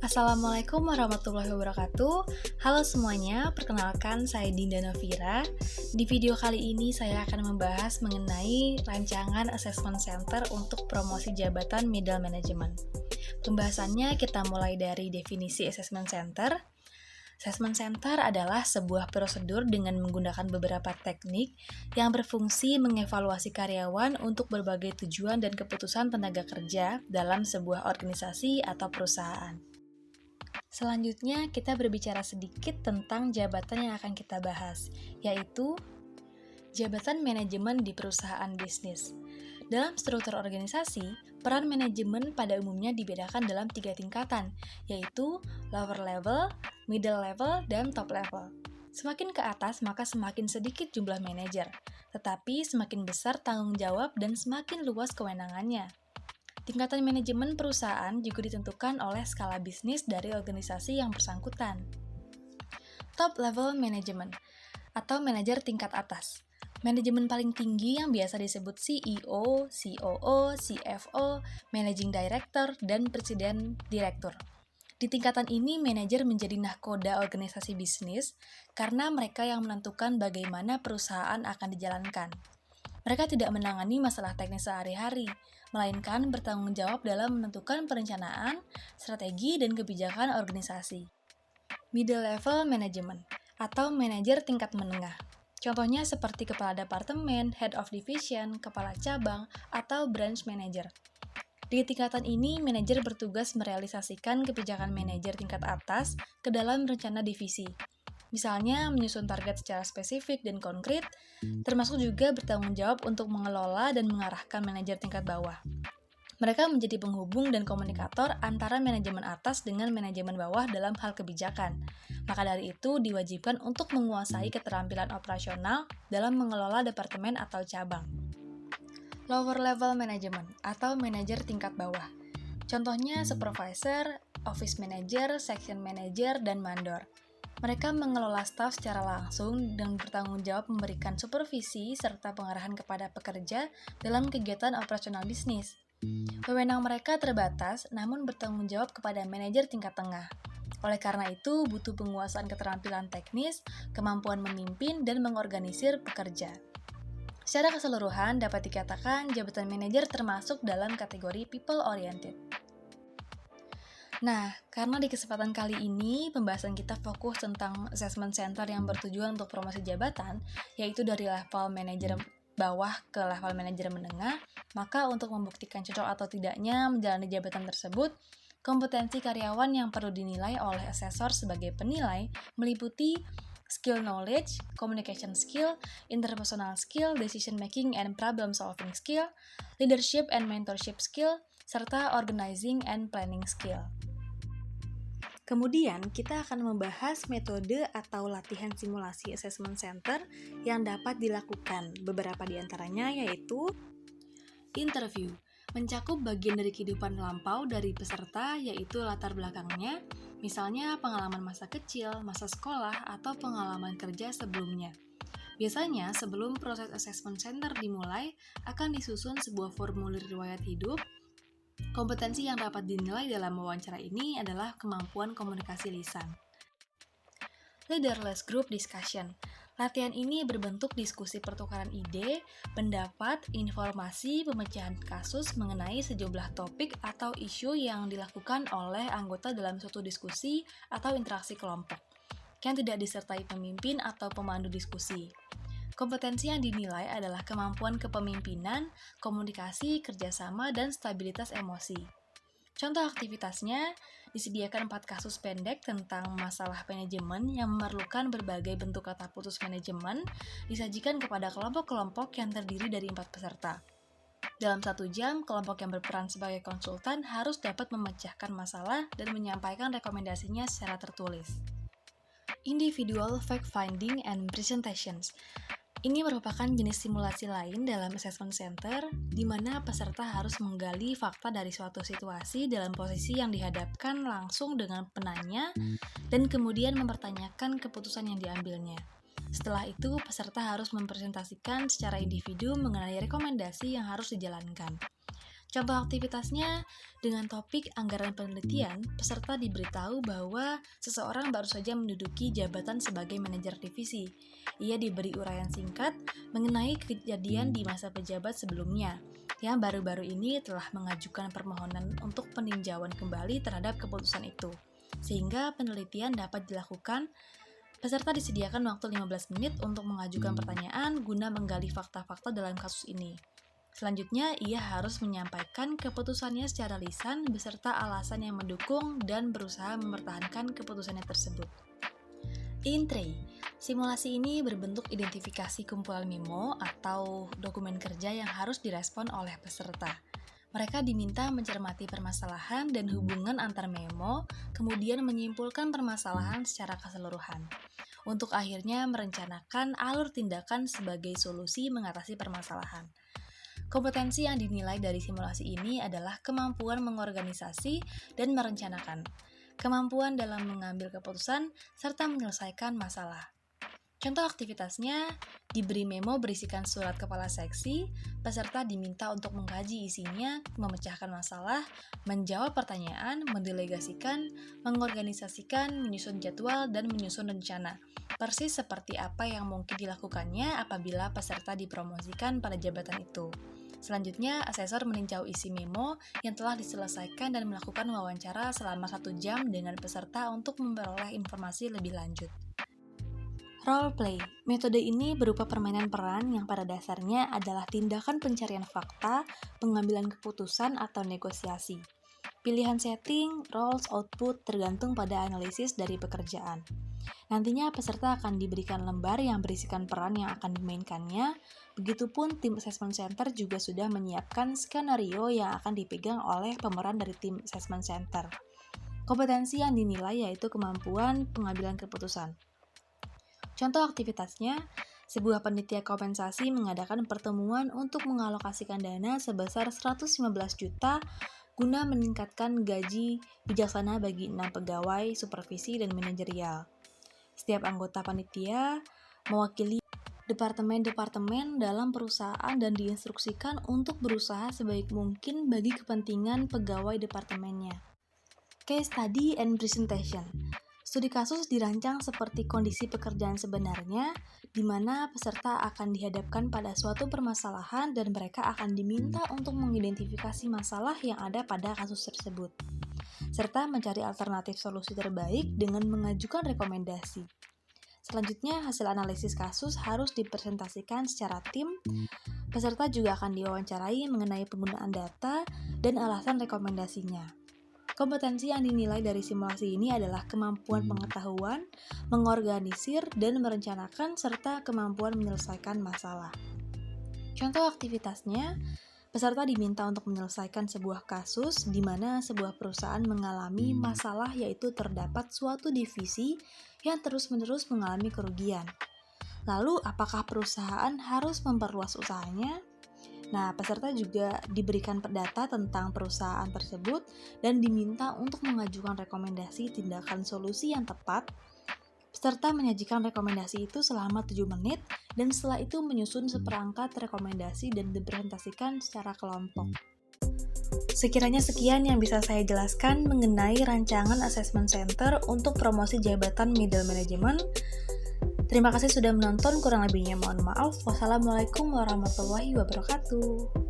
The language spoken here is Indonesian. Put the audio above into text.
Assalamualaikum warahmatullahi wabarakatuh. Halo semuanya, perkenalkan saya Dinda Novira. Di video kali ini saya akan membahas mengenai rancangan Assessment Center untuk promosi jabatan middle management. Pembahasannya kita mulai dari definisi Assessment Center. Assessment Center adalah sebuah prosedur dengan menggunakan beberapa teknik yang berfungsi mengevaluasi karyawan untuk berbagai tujuan dan keputusan tenaga kerja dalam sebuah organisasi atau perusahaan. Selanjutnya, kita berbicara sedikit tentang jabatan yang akan kita bahas, yaitu jabatan manajemen di perusahaan bisnis. Dalam struktur organisasi, peran manajemen pada umumnya dibedakan dalam 3 tingkatan, yaitu lower level, middle level, dan top level. Semakin ke atas, maka semakin sedikit jumlah manajer, tetapi semakin besar tanggung jawab dan semakin luas kewenangannya. Tingkatan manajemen perusahaan juga ditentukan oleh skala bisnis dari organisasi yang bersangkutan. Top level management atau manajer tingkat atas. Manajemen paling tinggi yang biasa disebut CEO, COO, CFO, Managing Director, dan Presiden Direktur. Di tingkatan ini, manajer menjadi nahkoda organisasi bisnis karena mereka yang menentukan bagaimana perusahaan akan dijalankan. Mereka tidak menangani masalah teknis sehari-hari, melainkan bertanggung jawab dalam menentukan perencanaan, strategi, dan kebijakan organisasi. Middle level management atau manajer tingkat menengah. Contohnya seperti kepala departemen, head of division, kepala cabang, atau branch manager. Di tingkatan ini, manajer bertugas merealisasikan kebijakan manajer tingkat atas ke dalam rencana divisi. Misalnya, menyusun target secara spesifik dan konkret, termasuk juga bertanggung jawab untuk mengelola dan mengarahkan manajer tingkat bawah. Mereka menjadi penghubung dan komunikator antara manajemen atas dengan manajemen bawah dalam hal kebijakan. Maka dari itu, diwajibkan untuk menguasai keterampilan operasional dalam mengelola departemen atau cabang. Lower level management atau manajer tingkat bawah. Contohnya supervisor, office manager, section manager, dan mandor. Mereka mengelola staf secara langsung dan bertanggung jawab memberikan supervisi serta pengarahan kepada pekerja dalam kegiatan operasional bisnis. Wewenang mereka terbatas, namun bertanggung jawab kepada manajer tingkat tengah. Oleh karena itu, butuh penguasaan keterampilan teknis, kemampuan memimpin, dan mengorganisir pekerja. Secara keseluruhan, dapat dikatakan jabatan manajer termasuk dalam kategori people-oriented. Nah, karena di kesempatan kali ini, pembahasan kita fokus tentang assessment center yang bertujuan untuk promosi jabatan, yaitu dari level manajer bawah ke level manajer menengah, maka untuk membuktikan cocok atau tidaknya menjalani jabatan tersebut, kompetensi karyawan yang perlu dinilai oleh asesor sebagai penilai meliputi skill knowledge, communication skill, interpersonal skill, decision making and problem solving skill, leadership and mentorship skill, serta organizing and planning skill. Kemudian, kita akan membahas metode atau latihan simulasi assessment center yang dapat dilakukan. Beberapa di antaranya yaitu interview, mencakup bagian dari kehidupan lampau dari peserta, yaitu latar belakangnya, misalnya pengalaman masa kecil, masa sekolah, atau pengalaman kerja sebelumnya. Biasanya, sebelum proses assessment center dimulai, akan disusun sebuah formulir riwayat hidup. Kompetensi yang dapat dinilai dalam wawancara ini adalah kemampuan komunikasi lisan. Leaderless Group Discussion. Latihan ini berbentuk diskusi pertukaran ide, pendapat, informasi, pemecahan kasus mengenai sejumlah topik atau isu yang dilakukan oleh anggota dalam suatu diskusi atau interaksi kelompok, yang tidak disertai pemimpin atau pemandu diskusi. Kompetensi yang dinilai adalah kemampuan kepemimpinan, komunikasi, kerjasama, dan stabilitas emosi. Contoh aktivitasnya, disediakan 4 kasus pendek tentang masalah manajemen yang memerlukan berbagai bentuk kata putus manajemen, disajikan kepada kelompok-kelompok yang terdiri dari 4 peserta. Dalam 1 jam, kelompok yang berperan sebagai konsultan harus dapat memecahkan masalah dan menyampaikan rekomendasinya secara tertulis. Individual Fact-Finding and Presentations. Ini merupakan jenis simulasi lain dalam assessment center, di mana peserta harus menggali fakta dari suatu situasi dalam posisi yang dihadapkan langsung dengan penanya, dan kemudian mempertanyakan keputusan yang diambilnya. Setelah itu, peserta harus mempresentasikan secara individu mengenai rekomendasi yang harus dijalankan. Contoh aktivitasnya, dengan topik anggaran penelitian, peserta diberitahu bahwa seseorang baru saja menduduki jabatan sebagai manajer divisi. Ia diberi uraian singkat mengenai kejadian di masa pejabat sebelumnya, yang baru-baru ini telah mengajukan permohonan untuk peninjauan kembali terhadap keputusan itu. Sehingga penelitian dapat dilakukan, peserta disediakan waktu 15 menit untuk mengajukan pertanyaan guna menggali fakta-fakta dalam kasus ini. Selanjutnya, ia harus menyampaikan keputusannya secara lisan beserta alasan yang mendukung dan berusaha mempertahankan keputusannya tersebut. Intray, simulasi ini berbentuk identifikasi kumpulan memo atau dokumen kerja yang harus direspon oleh peserta. Mereka diminta mencermati permasalahan dan hubungan antar memo, kemudian menyimpulkan permasalahan secara keseluruhan, untuk akhirnya merencanakan alur tindakan sebagai solusi mengatasi permasalahan. Kompetensi yang dinilai dari simulasi ini adalah kemampuan mengorganisasi dan merencanakan, kemampuan dalam mengambil keputusan, serta menyelesaikan masalah. Contoh aktivitasnya, diberi memo berisikan surat kepala seksi, peserta diminta untuk mengkaji isinya, memecahkan masalah, menjawab pertanyaan, mendelegasikan, mengorganisasikan, menyusun jadwal, dan menyusun rencana. Persis seperti apa yang mungkin dilakukannya apabila peserta dipromosikan pada jabatan itu. Selanjutnya, asesor meninjau isi memo yang telah diselesaikan dan melakukan wawancara selama 1 jam dengan peserta untuk memperoleh informasi lebih lanjut. Role play. Metode ini berupa permainan peran yang pada dasarnya adalah tindakan pencarian fakta, pengambilan keputusan, atau negosiasi. Pilihan setting, roles, output tergantung pada analisis dari pekerjaan. Nantinya peserta akan diberikan lembar yang berisikan peran yang akan dimainkannya. Begitupun tim assessment center juga sudah menyiapkan skenario yang akan dipegang oleh pemeran dari tim assessment center. Kompetensi yang dinilai yaitu kemampuan pengambilan keputusan. Contoh aktivitasnya, sebuah panitia kompensasi mengadakan pertemuan untuk mengalokasikan dana sebesar 115 juta guna meningkatkan gaji bijaksana bagi 6 pegawai, supervisi, dan manajerial. Setiap anggota panitia mewakili departemen-departemen dalam perusahaan dan diinstruksikan untuk berusaha sebaik mungkin bagi kepentingan pegawai departemennya. Case study and presentation. Studi kasus dirancang seperti kondisi pekerjaan sebenarnya, di mana peserta akan dihadapkan pada suatu permasalahan dan mereka akan diminta untuk mengidentifikasi masalah yang ada pada kasus tersebut, serta mencari alternatif solusi terbaik dengan mengajukan rekomendasi. Selanjutnya, hasil analisis kasus harus dipresentasikan secara tim. Peserta juga akan diwawancarai mengenai penggunaan data dan alasan rekomendasinya. Kompetensi yang dinilai dari simulasi ini adalah kemampuan pengetahuan, mengorganisir, dan merencanakan, serta kemampuan menyelesaikan masalah. Contoh aktivitasnya, peserta diminta untuk menyelesaikan sebuah kasus di mana sebuah perusahaan mengalami masalah, yaitu terdapat suatu divisi yang terus-menerus mengalami kerugian. Lalu, apakah perusahaan harus memperluas usahanya? Nah, peserta juga diberikan data tentang perusahaan tersebut dan diminta untuk mengajukan rekomendasi tindakan solusi yang tepat. Peserta menyajikan rekomendasi itu selama 7 menit dan setelah itu menyusun seperangkat rekomendasi dan dipresentasikan secara kelompok. Sekiranya sekian yang bisa saya jelaskan mengenai rancangan assessment center untuk promosi jabatan middle management. Terima kasih sudah menonton, kurang lebihnya mohon maaf. Wassalamualaikum warahmatullahi wabarakatuh.